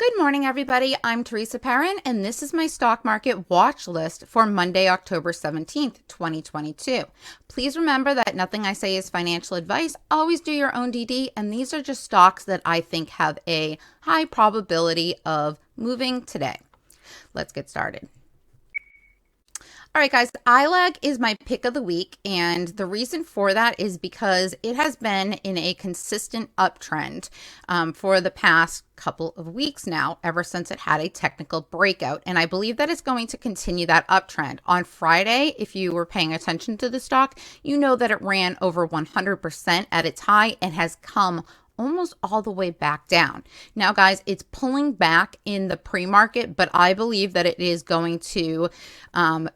Good morning, everybody. I'm Teresa Perrin, and this is my stock market watch list for Monday, October 17th, 2022. Please remember that nothing I say is financial advice. Always do your own DD, and these are just stocks that I think have a high probability of moving today. Let's get started. All right, guys, ILAG is my pick of the week, and the reason for that is because it has been in a consistent uptrend for the past couple of weeks now, ever since it had a technical breakout, and I believe that it's going to continue that uptrend. On Friday, if you were paying attention to the stock, you know that it ran over 100% at its high and has come almost all the way back down. Now, guys, it's pulling back in the pre-market, but I believe that it is going to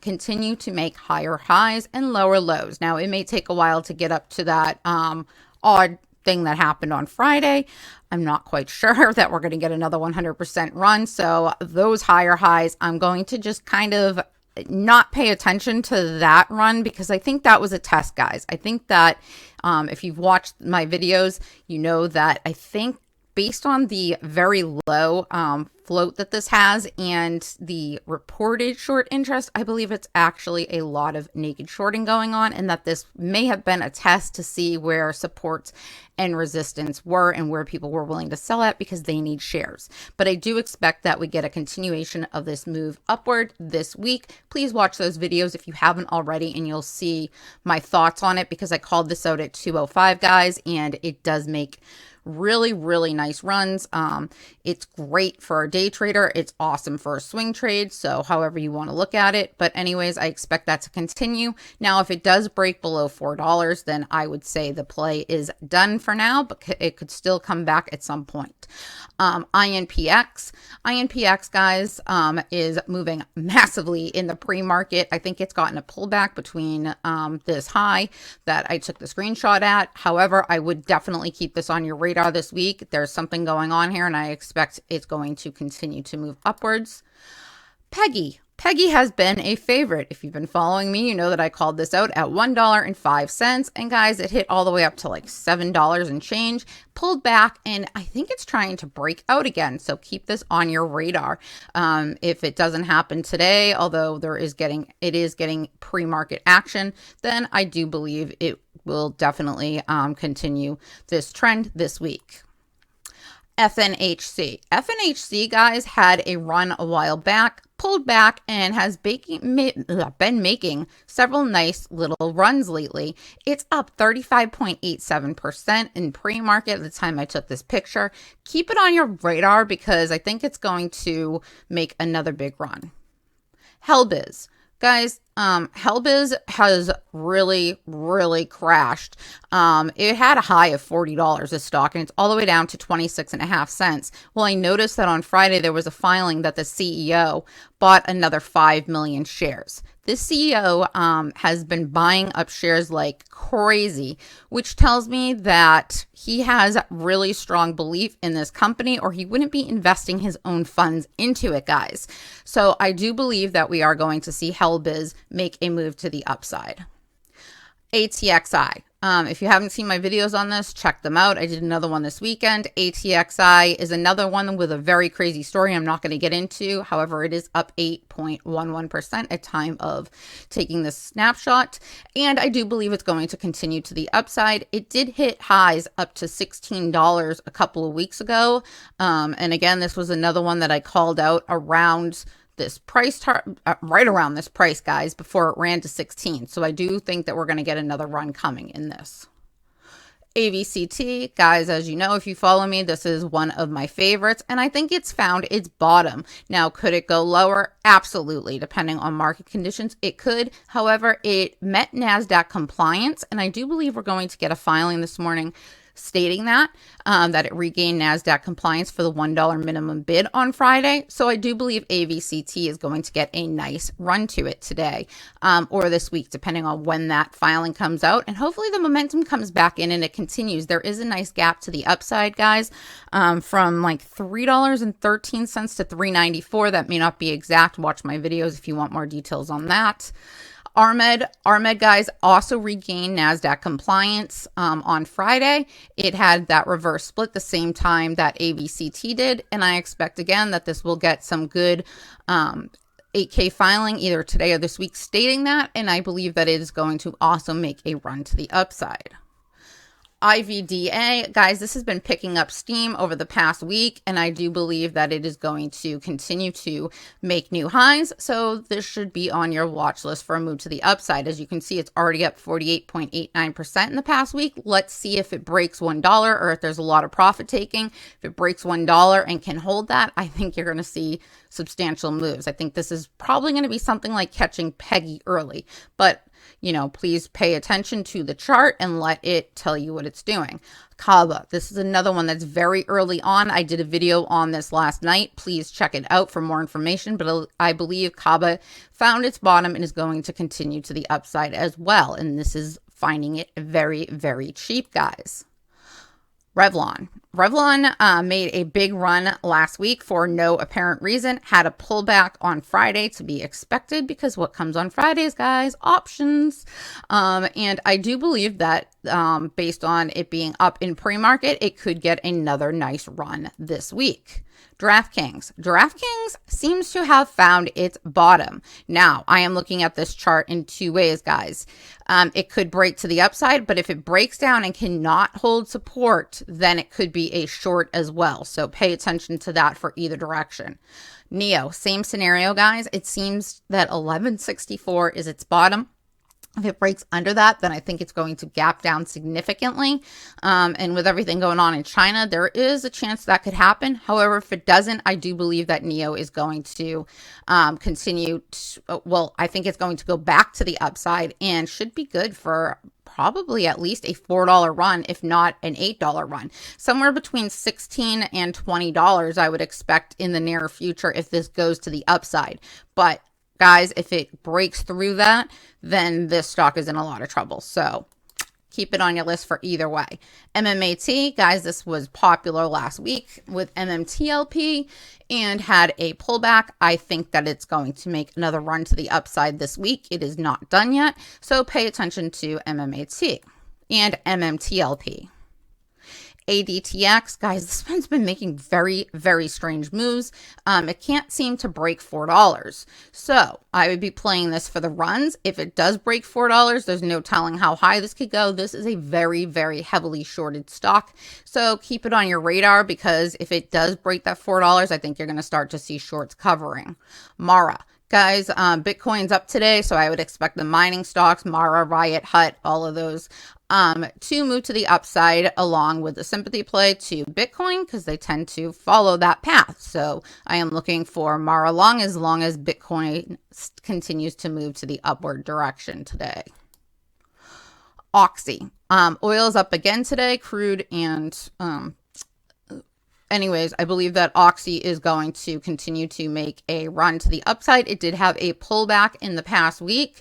continue to make higher highs and lower lows. Now, it may take a while to get up to that odd thing that happened on Friday. I'm not quite sure that we're going to get another 100% run. So those higher highs, I'm going to just kind of not pay attention to that run because I think that was a test, guys. I think that if you've watched my videos, you know that I think based on the very low float that this has and the reported short interest, I believe it's actually a lot of naked shorting going on, and that this may have been a test to see where supports and resistance were and where people were willing to sell at because they need shares. But I do expect that we get a continuation of this move upward this week. Please watch those videos if you haven't already, and you'll see my thoughts on it because I called this out at 205, guys, and it does make really nice runs. It's great for a day trader. It's awesome for a swing trade. So however you want to look at it. But anyways, I expect that to continue. Now, if it does break below $4, then I would say the play is done for now, but it could still come back at some point. INPX, guys, is moving massively in the pre-market. I think it's gotten a pullback between this high that I took the screenshot at. However, I would definitely keep this on your radar this week. There's something going on here, and I expect it's going to continue to move upwards. Peggy has been a favorite. If you've been following me, you know that I called this out at $1.05. And guys, it hit all the way up to like $7 and change, pulled back, and I think it's trying to break out again. So keep this on your radar. If it doesn't happen today, although it is getting pre-market action, then I do believe it will definitely continue this trend this week. FNHC, guys, had a run a while back, pulled back, and has been making several nice little runs lately. It's up 35.87% in pre-market at the time I took this picture. Keep it on your radar because I think it's going to make another big run. Hellbiz. Guys, Hellbiz has really crashed. It had a high of $40 a stock, and it's all the way down to 26.5 cents. Well, I noticed that on Friday there was a filing that the CEO bought another 5 million shares. This CEO has been buying up shares like crazy, which tells me that he has really strong belief in this company, or he wouldn't be investing his own funds into it, guys. So I do believe that we are going to see Hellbiz make a move to the upside. ATXI. If you haven't seen my videos on this, check them out. I did another one this weekend. ATXI is another one with a very crazy story I'm not going to get into. However, it is up 8.11% at time of taking this snapshot. And I do believe it's going to continue to the upside. It did hit highs up to $16 a couple of weeks ago. And again, this was another one that I called out around this price, right around this price, guys, before it ran to 16. So I do think that we're going to get another run coming in this. AVCT, guys, as you know, if you follow me, this is one of my favorites, and I think it's found its bottom. Now, could it go lower? Absolutely. Depending on market conditions, it could. However, it met NASDAQ compliance, and I do believe we're going to get a filing this morning stating that it regained NASDAQ compliance for the $1 minimum bid on Friday. So I do believe AVCT is going to get a nice run to it today or this week, depending on when that filing comes out. And hopefully the momentum comes back in and it continues. There is a nice gap to the upside, guys, from like $3.13 to $3.94. That may not be exact. Watch my videos if you want more details on that. Armed guys also regained NASDAQ compliance on Friday. It had that reverse split the same time that AVCT did. And I expect again that this will get some good 8K filing either today or this week stating that. And I believe that it is going to also make a run to the upside. IVDA, guys, this has been picking up steam over the past week, and I do believe that it is going to continue to make new highs. So this should be on your watch list for a move to the upside. As you can see, it's already up 48.89% in the past week. Let's see if it breaks $1 or if there's a lot of profit taking. If it breaks $1 and can hold that, I think you're going to see substantial moves. I think this is probably going to be something like catching Peggy early, but please pay attention to the chart and let it tell you what it's doing. Kava, this is another one that's very early on. I did a video on this last night. Please check it out for more information, but I believe Kava found its bottom and is going to continue to the upside as well. And this is finding it very, very cheap, guys. Revlon made a big run last week for no apparent reason, had a pullback on Friday to be expected because what comes on Fridays, guys, options. And I do believe that based on it being up in pre-market, it could get another nice run this week. DraftKings seems to have found its bottom. Now, I am looking at this chart in two ways, guys. It could break to the upside, but if it breaks down and cannot hold support, then it could be a short as well. So pay attention to that for either direction. NIO, same scenario, guys. It seems that 1164 is its bottom. If it breaks under that, then I think it's going to gap down significantly. And with everything going on in China, there is a chance that could happen. However, if it doesn't, I do believe that NIO is going to continue to, I think it's going to go back to the upside and should be good for probably at least a $4 run, if not an $8 run. Somewhere between $16 and $20, I would expect in the near future if this goes to the upside. But guys, if it breaks through that, then this stock is in a lot of trouble. So keep it on your list for either way. MMAT, guys, this was popular last week with MMTLP and had a pullback. I think that it's going to make another run to the upside this week. It is not done yet. So pay attention to MMAT and MMTLP. ADTX, guys, this one's been making very, very strange moves. It can't seem to break $4. So I would be playing this for the runs. If it does break $4, there's no telling how high this could go. This is a very, very heavily shorted stock. So keep it on your radar because if it does break that $4, I think you're going to start to see shorts covering. Mara. Guys, Bitcoin's up today, so I would expect the mining stocks, Mara, Riot, Hut, all of those, to move to the upside along with the sympathy play to Bitcoin because they tend to follow that path. So I am looking for Mara long as Bitcoin continues to move to the upward direction today. Oxy. Oil's up again today, crude and anyways, I believe that Oxy is going to continue to make a run to the upside. It did have a pullback in the past week,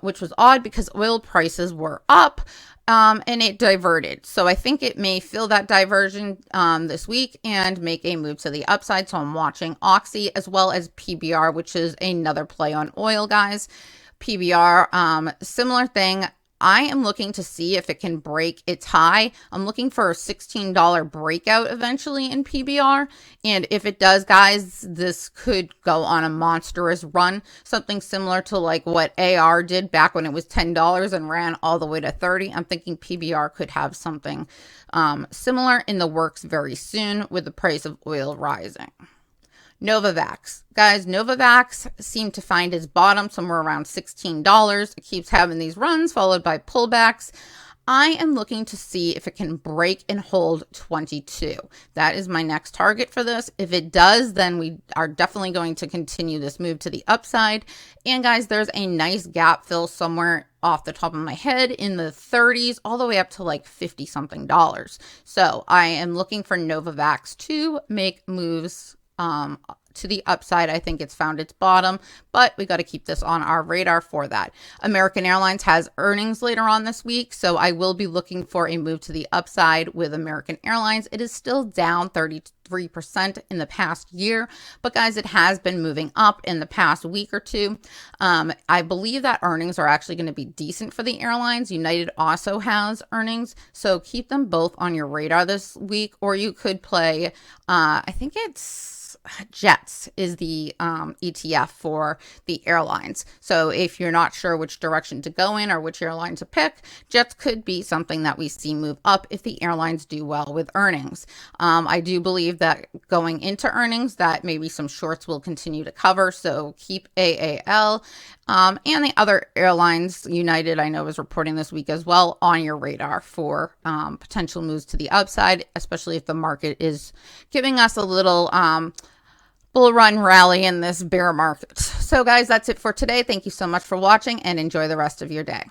which was odd because oil prices were up and it diverted. So I think it may feel that diversion this week and make a move to the upside. So I'm watching Oxy as well as PBR, which is another play on oil, guys. PBR, similar thing. I am looking to see if it can break its high. I'm looking for a $16 breakout eventually in PBR. And if it does, guys, this could go on a monstrous run. Something similar to like what AR did back when it was $10 and ran all the way to 30. I'm thinking PBR could have something similar in the works very soon with the price of oil rising. Novavax. Guys, Novavax seemed to find its bottom somewhere around $16. It keeps having these runs followed by pullbacks. I am looking to see if it can break and hold 22. That is my next target for this. If it does, then we are definitely going to continue this move to the upside. And guys, there's a nice gap fill somewhere off the top of my head in the 30s all the way up to like 50 something dollars. So I am looking for Novavax to make moves to the upside. I think it's found its bottom, but we got to keep this on our radar for that. American Airlines has earnings later on this week, so I will be looking for a move to the upside with American Airlines. It is still down 33% in the past year, but guys, it has been moving up in the past week or two. I believe that earnings are actually going to be decent for the airlines. United also has earnings, so keep them both on your radar this week, or you could play, I think it's Jets is the ETF for the airlines. So if you're not sure which direction to go in or which airline to pick, Jets could be something that we see move up if the airlines do well with earnings. I do believe that going into earnings that maybe some shorts will continue to cover. So keep AAL and the other airlines, United, I know is reporting this week as well, on your radar for potential moves to the upside, especially if the market is giving us a little bull run rally in this bear market. So guys, that's it for today. Thank you so much for watching and enjoy the rest of your day.